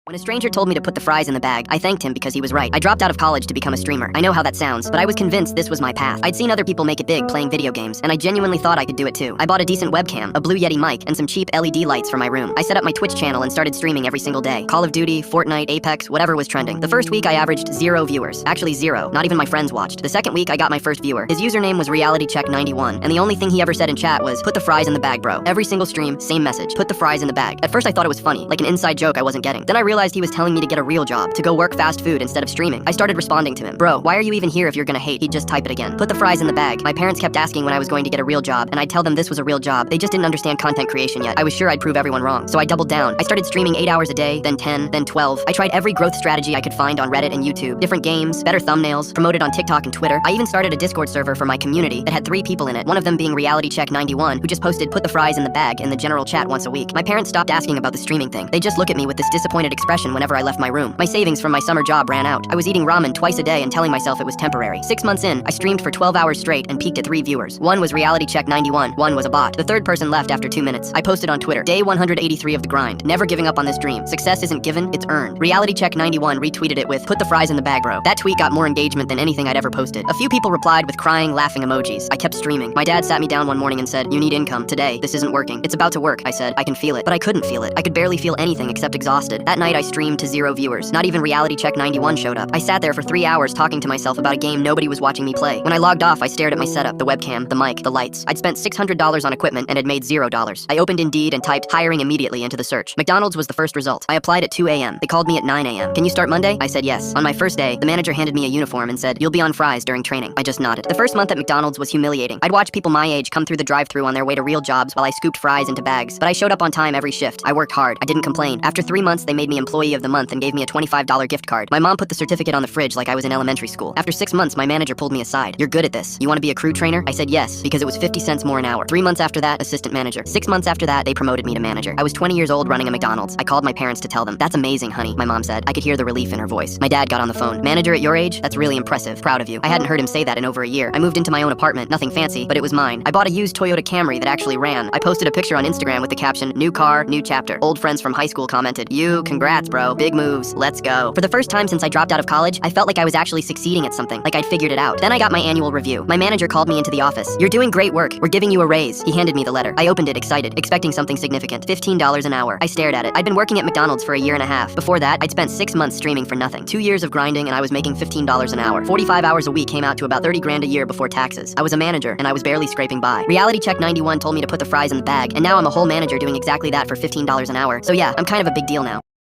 When a stranger told me to put the fries in the bag, I thanked him because he was right. I dropped out of college to become a streamer. I know how that sounds, but I was convinced this was my path. I'd seen other people make it big playing video games, and I genuinely thought I could do it too. I bought a decent webcam, a Blue Yeti mic, and some cheap LED lights for my room. I set up my Twitch channel and started streaming every single day. Call of Duty, Fortnite, Apex, whatever was trending. The first week I averaged 0 viewers. Actually 0, not even my friends watched. The second week I got my first viewer. His username was RealityCheck91, and the only thing he ever said in chat was, "Put the fries in the bag, bro." Every single stream, same message, "Put the fries in the bag." At first I thought it was funny, like an inside joke I wasn't getting. Then I realized he was telling me to get a real job, to go work fast food instead of streaming. I started responding to him. "Bro, why are you even here if you're gonna hate?" He'd just type it again. "Put the fries in the bag." My parents kept asking when I was going to get a real job, and I'd tell them this was a real job. They just didn't understand content creation yet. I was sure I'd prove everyone wrong, so I doubled down. I started streaming 8 hours a day, then 10, then 12. I tried every growth strategy I could find on Reddit and YouTube. Different games, better thumbnails, promoted on TikTok and Twitter. I even started a Discord server for my community that had 3 people in it, one of them being RealityCheck91, who just posted "Put the fries in the bag" in the general chat once a week. My parents stopped asking about the streaming thing. They just look at me with this disappointed expression whenever I left my room. My savings from my summer job ran out. I was eating ramen twice a day and telling myself it was temporary. 6 months in, I streamed for 12 hours straight and peaked at 3 viewers. One was RealityCheck91, one was a bot. The third person left after 2 minutes. I posted on Twitter, "Day 183 of the grind. Never giving up on this dream. Success isn't given, it's earned." RealityCheck91 retweeted it with, "Put the fries in the bag, bro." That tweet got more engagement than anything I'd ever posted. A few people replied with crying, laughing emojis. I kept streaming. My dad sat me down one morning and said, "You need income. Today, this isn't working." "It's about to work," I said. "I can feel it." But I couldn't feel it. I could barely feel anything except exhausted. That night I streamed to 0 viewers. Not even RealityCheck91 showed up. I sat there for 3 hours talking to myself about a game nobody was watching me play. When I logged off, I stared at my setup, the webcam, the mic, the lights. I'd spent $600 on equipment and had made $0. I opened Indeed and typed "hiring immediately" into the search. McDonald's was the first result. I applied at 2 a.m. They called me at 9 a.m. "Can you start Monday?" I said yes. On my first day, the manager handed me a uniform and said, "You'll be on fries during training." I just nodded. The first month at McDonald's was humiliating. I'd watch people my age come through the drive-thru on their way to real jobs while I scooped fries into bags. But I showed up on time every shift. I worked hard. I didn't complain. After 3 months, they made me Employee of the Month and gave me a $25 gift card. My mom put the certificate on the fridge like I was in elementary school. After 6 months, my manager pulled me aside. "You're good at this. You want to be a crew trainer?" I said yes, because it was 50 cents more an hour. 3 months after that, assistant manager. 6 months after that, they promoted me to manager. I was 20 years old running a McDonald's. I called my parents to tell them. "That's amazing, honey," my mom said. I could hear the relief in her voice. My dad got on the phone. "Manager at your age? That's really impressive. Proud of you." I hadn't heard him say that in over a year. I moved into my own apartment. Nothing fancy, but it was mine. I bought a used Toyota Camry that actually ran. I posted a picture on Instagram with the caption, "New car, new chapter." Old friends from high school commented, "You, congrats, bro. Big moves. Let's go." For the first time since I dropped out of college, I felt like I was actually succeeding at something, like I'd figured it out. Then I got my annual review. My manager called me into the office. "You're doing great work. We're giving you a raise." He handed me the letter. I opened it excited, expecting something significant. $15 an hour. I stared at it. I'd been working at McDonald's for a year and a half. Before that, I'd spent 6 months streaming for nothing. 2 years of grinding and I was making $15 an hour. 45 hours a week came out to about 30 grand a year before taxes. I was a manager and I was barely scraping by. RealityCheck91 told me to put the fries in the bag, and now I'm a whole manager doing exactly that for $15 an hour. So yeah, I'm kind of a big deal now.